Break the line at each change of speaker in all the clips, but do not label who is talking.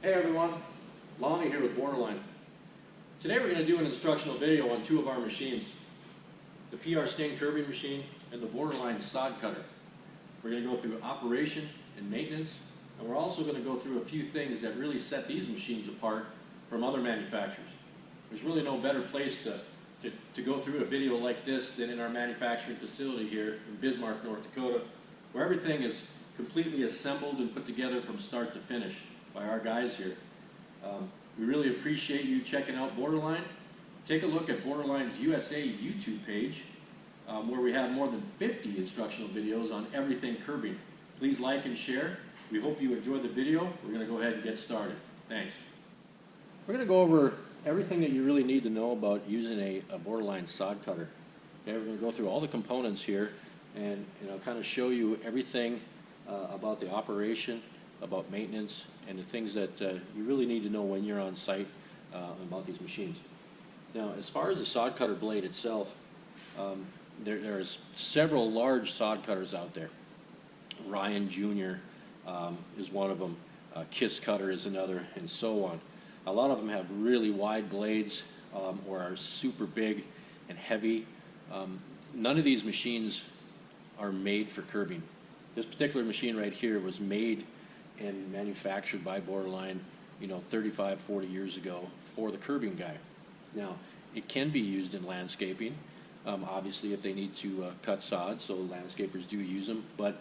Hey everyone, Lonnie here with Borderline. Today we're going to do an instructional video on two of our machines, the PR Sting curbing machine and the Borderline Sod Cutter. We're going to go through operation and maintenance, and we're also going to go through a few things that really set these machines apart from other manufacturers. There's really no better place to go through a video like this than in our manufacturing facility here in Bismarck, North Dakota, where everything is completely assembled and put together from start to finish by our guys here. We really appreciate you checking out Borderline. Take a look at Borderline's USA YouTube page, where we have more than 50 instructional videos on everything curbing. Please like and share. We hope you enjoy the video. We're going to go ahead and get started. Thanks. We're going to go over everything that you really need to know about using a Borderline sod cutter. Okay, we're going to go through all the components here and kind of show you everything about the operation, about maintenance, and the things that you really need to know when you're on site about these machines. Now, as far as the sod cutter blade itself, there's several large sod cutters out there. Ryan Jr. Is one of them, Kiss Cutter is another, and so on. A lot of them have really wide blades or are super big and heavy. None of these machines are made for curbing. This particular machine right here was made and manufactured by Borderline, 35, 40 years ago for the curbing guy. Now, it can be used in landscaping, obviously if they need to cut sod, so landscapers do use them, but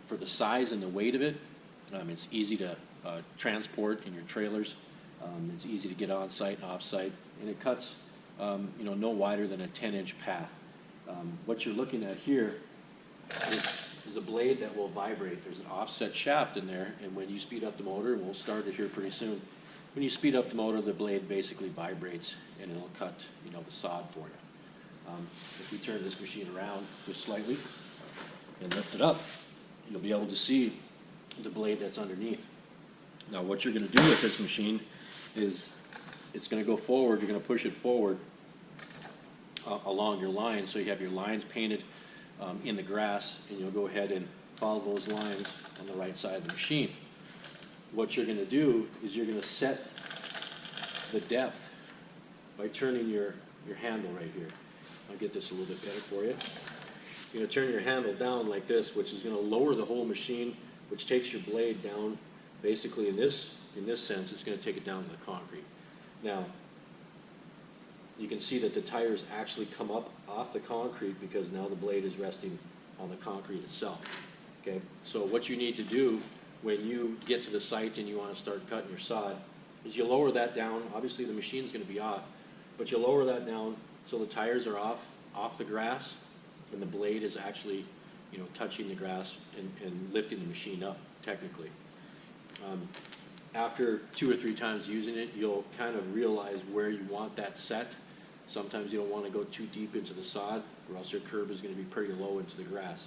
for the size and the weight of it, it's easy to transport in your trailers. It's easy to get on site and off site, and it cuts no wider than a 10-inch path. What you're looking at here is a blade that will vibrate. There's an offset shaft in there, and when you speed up the motor, and we'll start it here pretty soon, when you speed up the motor, the blade basically vibrates and it'll cut the sod for you. If we turn this machine around just slightly and lift it up, you'll be able to see the blade that's underneath. Now what you're going to do with this machine is it's going to go forward. You're going to push it forward along your line, so you have your lines painted in the grass, and you'll go ahead and follow those lines on the right side of the machine. What you're going to do is you're going to set the depth by turning your handle right here. I'll get this a little bit better for you. You're going to turn your handle down like this, which is going to lower the whole machine, which takes your blade down. Basically, in this sense, it's going to take it down to the concrete. Now, you can see that the tires actually come up off the concrete because now the blade is resting on the concrete itself. Okay, so what you need to do when you get to the site and you want to start cutting your sod is you lower that down. Obviously the machine's going to be off, but you lower that down so the tires are off the grass and the blade is actually touching the grass and lifting the machine up technically. After 2 or 3 times using it, you'll kind of realize where you want that set. Sometimes you don't want to go too deep into the sod, or else your curb is going to be pretty low into the grass.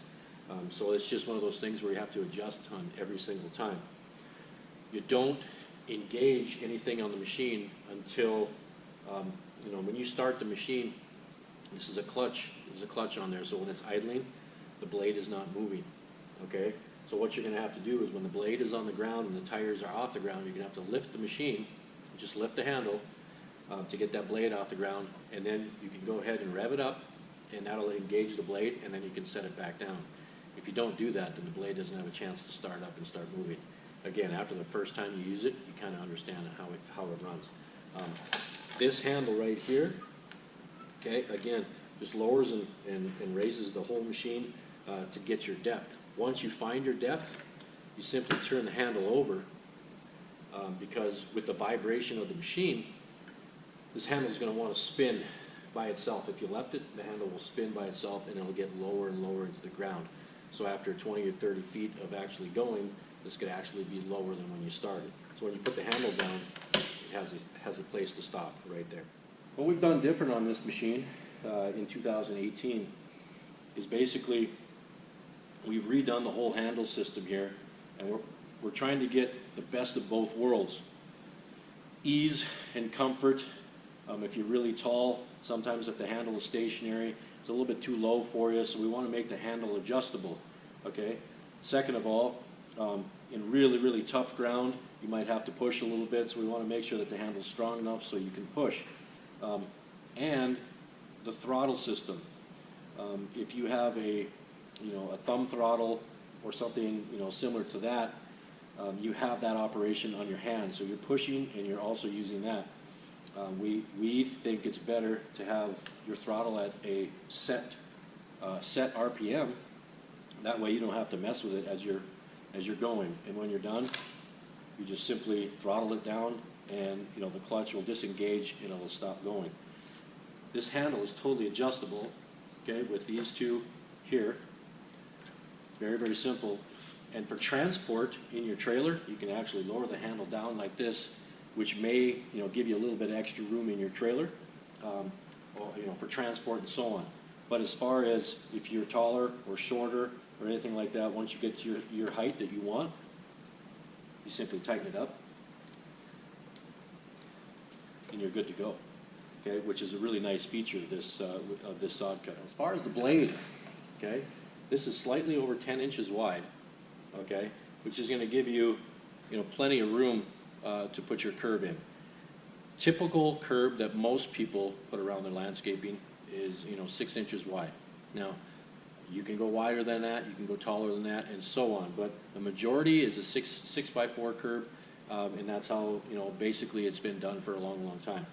So it's just one of those things where you have to adjust on every single time. You don't engage anything on the machine until, when you start the machine, this is a clutch. There's a clutch on there, so when it's idling, the blade is not moving. Okay? So what you're going to have to do is when the blade is on the ground and the tires are off the ground, you're going to have to lift the machine, just lift the handle, to get that blade off the ground, and then you can go ahead and rev it up, and that'll engage the blade, and then you can set it back down. If you don't do that, then the blade doesn't have a chance to start up and start moving. Again, after the first time you use it, you kind of understand how it runs. This handle right here, okay, again, just lowers and raises the whole machine to get your depth. Once you find your depth, you simply turn the handle over because with the vibration of the machine, this handle is going to want to spin by itself. If you left it, the handle will spin by itself and it'll get lower and lower into the ground. So after 20 or 30 feet of actually going, this could actually be lower than when you started. So when you put the handle down, it has a place to stop right there. What we've done different on this machine in 2018 is basically we've redone the whole handle system here, and we're trying to get the best of both worlds. Ease and comfort. If you're really tall, sometimes if the handle is stationary, it's a little bit too low for you, so we want to make the handle adjustable. Okay. Second of all, In really, really tough ground, you might have to push a little bit, so we want to make sure that the handle's strong enough so you can push. And the throttle system. If you have a thumb throttle or something similar to that, you have that operation on your hand, so you're pushing and you're also using that. We think it's better to have your throttle at a set RPM. That way you don't have to mess with it as you're going. And when you're done, you just simply throttle it down, and the clutch will disengage and it'll stop going. This handle is totally adjustable, okay, with these two here. Very, very simple. And for transport in your trailer, you can actually lower the handle down like this, which may give you a little bit of extra room in your trailer, for transport and so on. But as far as if you're taller or shorter or anything like that, once you get to your height that you want, you simply tighten it up, and you're good to go. Okay, which is a really nice feature of this sod cutter. As far as the blade, okay, this is slightly over 10 inches wide, okay, which is going to give you, plenty of room to put your curb in. Typical curb that most people put around their landscaping is 6 inches wide. Now, you can go wider than that, you can go taller than that, and so on. But the majority is a 6x4 curb, and that's how basically it's been done for a long, long time.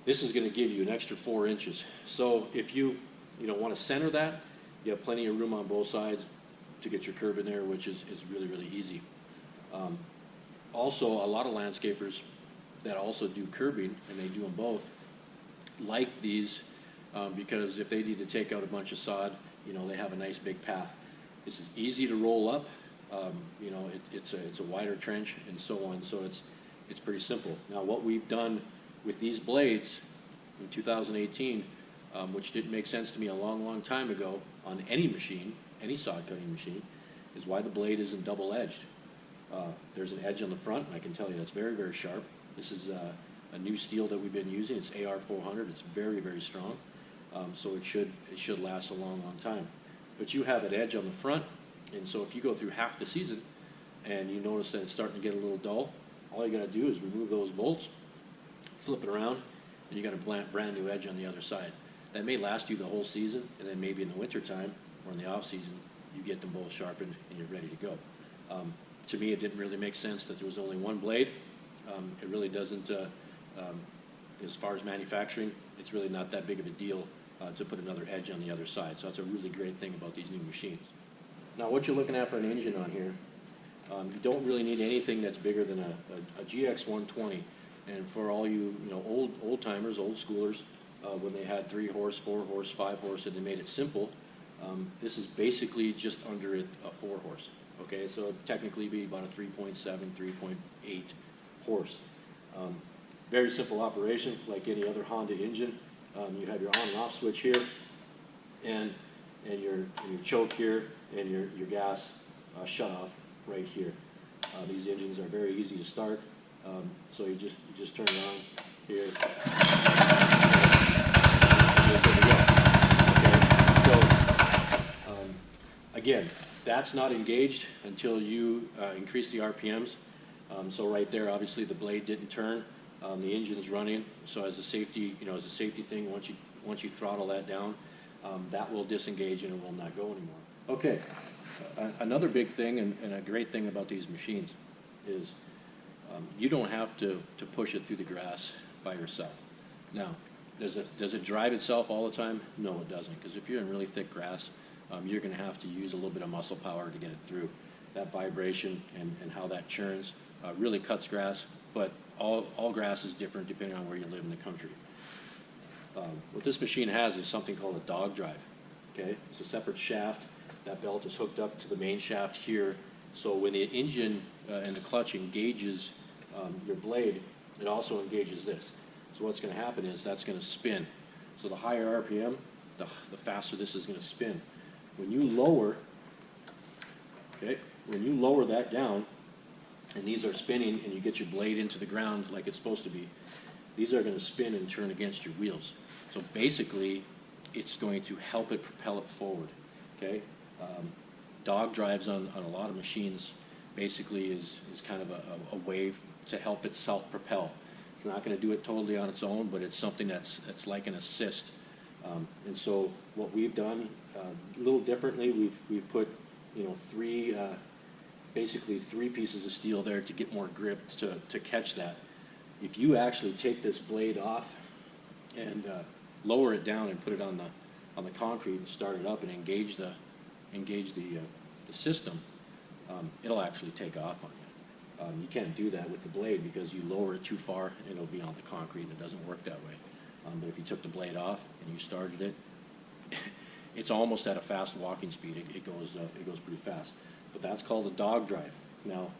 This is going to give you an extra 4 inches. So if you want to center that, you have plenty of room on both sides to get your curb in there, which is really, really easy. Also, a lot of landscapers that also do curbing, and they do them both, like these because if they need to take out a bunch of sod, they have a nice big path. This is easy to roll up. It's a wider trench and so on, so it's pretty simple. Now, what we've done with these blades in 2018, which didn't make sense to me a long, long time ago on any machine, any sod cutting machine, is why the blade isn't double-edged. There's an edge on the front, and I can tell you that's very, very sharp. This is a new steel that we've been using. It's AR400. It's very, very strong, so it should last a long, long time. But you have an edge on the front, and so if you go through half the season and you notice that it's starting to get a little dull, all you got to do is remove those bolts, flip it around, and you got a brand new edge on the other side. That may last you the whole season, and then maybe in the winter time or in the off season, you get them both sharpened and you're ready to go. To me, it didn't really make sense that there was only one blade. It really doesn't, as far as manufacturing, it's really not that big of a deal to put another edge on the other side. So that's a really great thing about these new machines. Now, what you're looking at for an engine on here, you don't really need anything that's bigger than a GX 120. And for all you old timers, old schoolers, when they had 3 horse, 4 horse, 5 horse, and they made it simple, this is basically just under a 4 horse. Okay, so it'd technically be about a 3.7, 3.8 horse. Very simple operation, like any other Honda engine. You have your on and off switch here, and your choke here, and your gas shut off right here. These engines are very easy to start, so you just turn it on here. Okay, so again, that's not engaged until you increase the RPMs. So right there, obviously the blade didn't turn. The engine's running. So as a safety, thing, once you throttle that down, that will disengage and it will not go anymore. Okay. Another big thing and a great thing about these machines is you don't have to push it through the grass by yourself. Now, does it drive itself all the time? No, it doesn't, because if you're in really thick grass, you're going to have to use a little bit of muscle power to get it through. That vibration and how that churns really cuts grass, but all grass is different depending on where you live in the country. What this machine has is something called a dog drive. Okay, it's a separate shaft. That belt is hooked up to the main shaft here, so when the engine and the clutch engages your blade, it also engages this. So what's going to happen is that's going to spin. So the higher RPM, the faster this is going to spin. When you lower, that down, and these are spinning, and you get your blade into the ground like it's supposed to be, these are going to spin and turn against your wheels. So basically, it's going to help it propel it forward. Okay, dog drives on a lot of machines basically is kind of a way to help it self-propel. It's not going to do it totally on its own, but it's something that's like an assist. And so what we've done a little differently, we've put, you know, basically three pieces of steel there to get more grip to catch that. If you actually take this blade off and lower it down and put it on the concrete and start it up and engage the system, it'll actually take off on you. You can't do that with the blade because you lower it too far and it'll be on the concrete, and it doesn't work that way. But if you took the blade off and you started it, it's almost at a fast walking speed. It goes pretty fast. But that's called a dog drive. Now,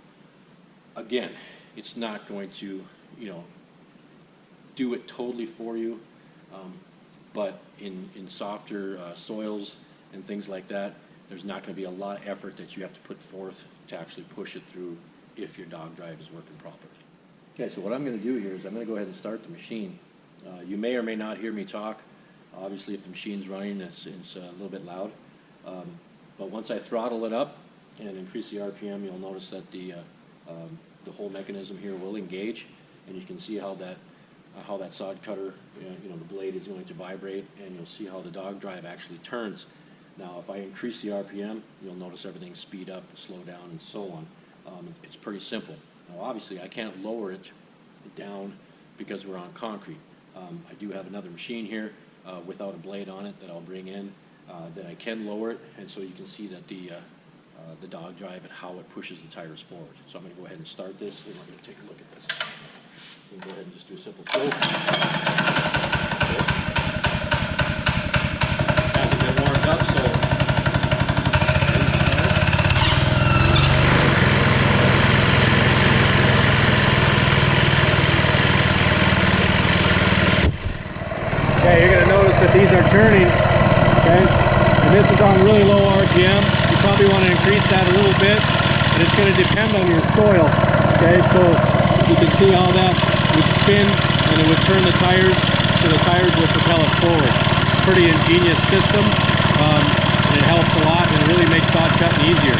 again, it's not going to, you know, do it totally for you, but in softer soils and things like that, there's not going to be a lot of effort that you have to put forth to actually push it through if your dog drive is working properly. Okay, so what I'm going to do here is I'm going to go ahead and start the machine. You may or may not hear me talk. Obviously, if the machine's running, it's a little bit loud. But once I throttle it up and increase the RPM, you'll notice that the whole mechanism here will engage, and you can see how that sod cutter, you know, the blade is going to vibrate, and you'll see how the dog drive actually turns. Now, if I increase the RPM, you'll notice everything speed up and slow down and so on. It's pretty simple. Now, obviously, I can't lower it down because we're on concrete. I do have another machine here without a blade on it that I'll bring in that I can lower it, and so you can see that the dog drive and how it pushes the tires forward. So I'm going to go ahead and start this, and we're going to take a look at this. We'll go ahead and just do a simple pull. Hasn't been warmed up, so
okay, you're going to notice that these are turning, okay, and this is on really low RPM. You probably want to increase that a little bit, and it's going to depend on your soil, okay, so you can see how that would spin and it would turn the tires, so the tires will propel it forward. It's a pretty ingenious system, and it helps a lot, and it really makes sod cutting easier.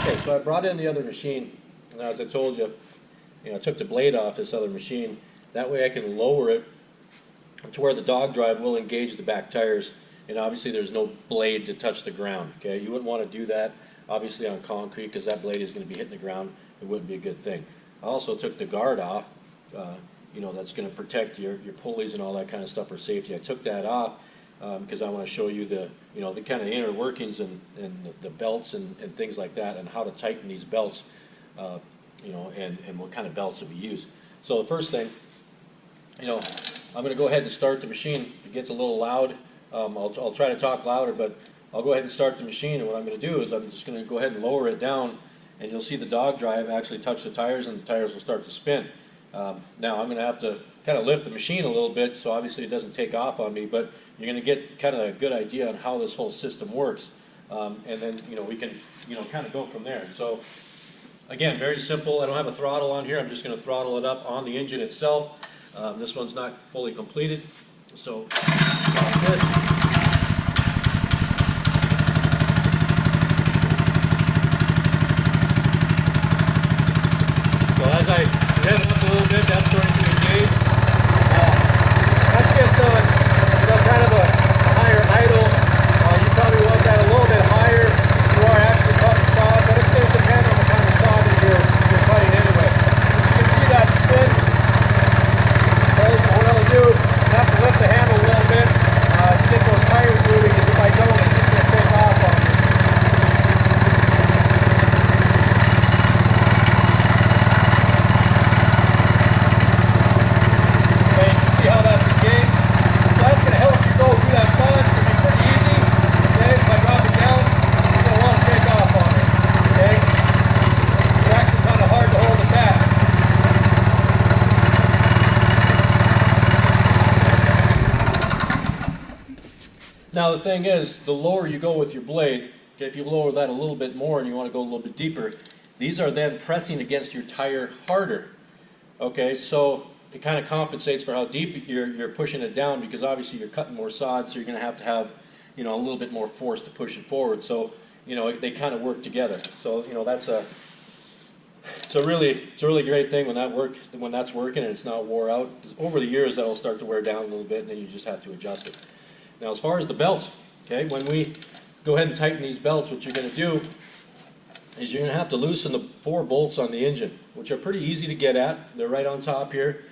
Okay, so I brought in the other machine, and as I told you, I took the blade off this other machine. That way I can lower it to where the dog drive will engage the back tires, and obviously there's no blade to touch the ground. Okay, you wouldn't want to do that obviously on concrete because that blade is going to be hitting the ground. It wouldn't be a good thing. I also took the guard off, that's going to protect your pulleys and all that kind of stuff for safety. I took that off because I want to show you the kind of inner workings and the belts and things like that, and how to tighten these belts, and what kind of belts that we use. So the first thing, I'm going to go ahead and start the machine. If it gets a little loud, I'll try to talk louder, but I'll go ahead and start the machine, and what I'm going to do is I'm just going to go ahead and lower it down, and you'll see the dog drive actually touch the tires, and the tires will start to spin. Now I'm going to have to kind of lift the machine a little bit, so obviously it doesn't take off on me, but you're going to get kind of a good idea on how this whole system works, and then we can kind of go from there. So again, very simple. I don't have a throttle on here. I'm just going to throttle it up on the engine itself. This one's not fully completed, so like this. So as I rev it up a little bit, that's starting to engage. That's just kind of a higher idle. You probably want that a little bit higher if you are actually cutting sod, but it's going to depend on the kind of sod that you're cutting anyway. You can see that spin. What I'll do is have to lift the handle a little bit to get those tires moving, because if I don't, it's just going to take off on me. Okay, you can see how that's engaged. So that's going to help you go through that sod. It's going to be pretty easy. Okay, if I drop it down, it's going to want to take off on me. Okay, it's actually kind of hard to hold it back. Now the thing is, the lower you go with your blade, okay, if you lower that a little bit more and you want to go a little bit deeper, these are then pressing against your tire harder. Okay, so it kind of compensates for how deep you're pushing it down, because obviously you're cutting more sod, so you're going to have a little bit more force to push it forward. So they kind of work together. So that's it's a really great thing when that's working and it's not wore out. Over the years that'll start to wear down a little bit, and then you just have to adjust it. Now as far as the belts, okay, when we go ahead and tighten these belts, what you're going to do is you're going to have to loosen the 4 bolts on the engine, which are pretty easy to get at. They're right on top here.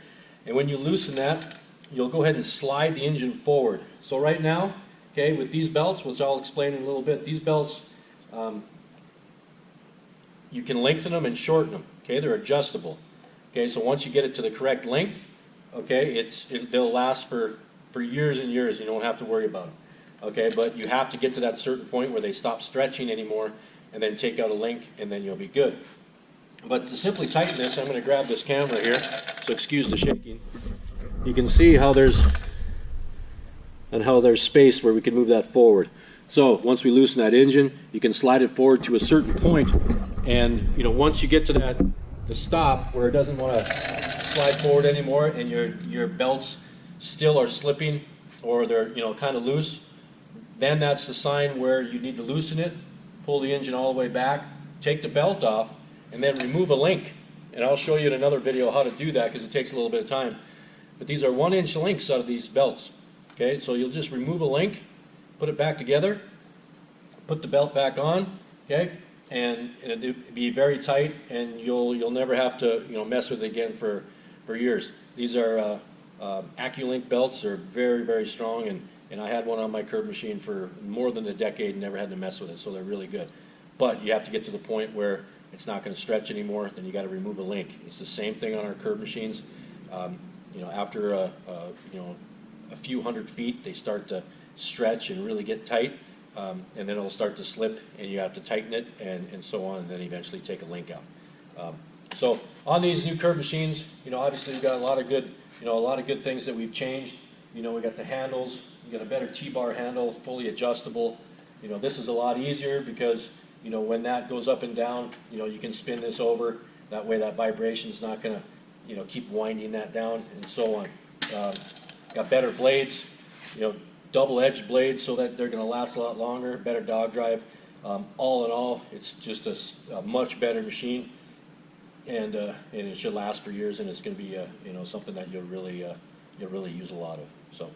And when you loosen that, you'll go ahead and slide the engine forward. So right now, okay, with these belts, which I'll explain in a little bit, these belts, you can lengthen them and shorten them. Okay, they're adjustable. Okay, so once you get it to the correct length, okay, they'll last for years and years. You don't have to worry about them. Okay, but you have to get to that certain point where they stop stretching anymore, and then take out a link, and then you'll be good. But to simply tighten this, I'm going to grab this camera here, so excuse the shaking. You can see how there's space where we can move that forward. So once we loosen that engine, you can slide it forward to a certain point, and once you get to the stop where it doesn't want to slide forward anymore, and your belts still are slipping or they're kind of loose, then that's the sign where you need to loosen it, pull the engine all the way back, take the belt off, and then remove a link. And I'll show you in another video how to do that because it takes a little bit of time. But these are 1-inch links out of these belts. Okay, so you'll just remove a link, put it back together, put the belt back on, okay, and it'll be very tight, and you'll never have to mess with it again for years. These are AccuLink belts. They're very, very strong, and I had one on my curb machine for more than a decade and never had to mess with it, so they're really good. But you have to get to the point where it's not going to stretch anymore, then you got to remove a link. It's the same thing on our curb machines. After a few hundred feet, they start to stretch and really get tight, and then it'll start to slip, and you have to tighten it, and so on, and then eventually take a link out. So on these new curb machines, obviously we've got a lot of good things that we've changed. We got the handles. We got a better T-bar handle, fully adjustable. This is a lot easier because when that goes up and down, you can spin this over. That way, that vibration's not going to keep winding that down, and so on. Got better blades, double-edged blades, so that they're going to last a lot longer. Better dog drive. All in all, it's just a much better machine, and it should last for years, and it's going to be something that you'll really use a lot of. So.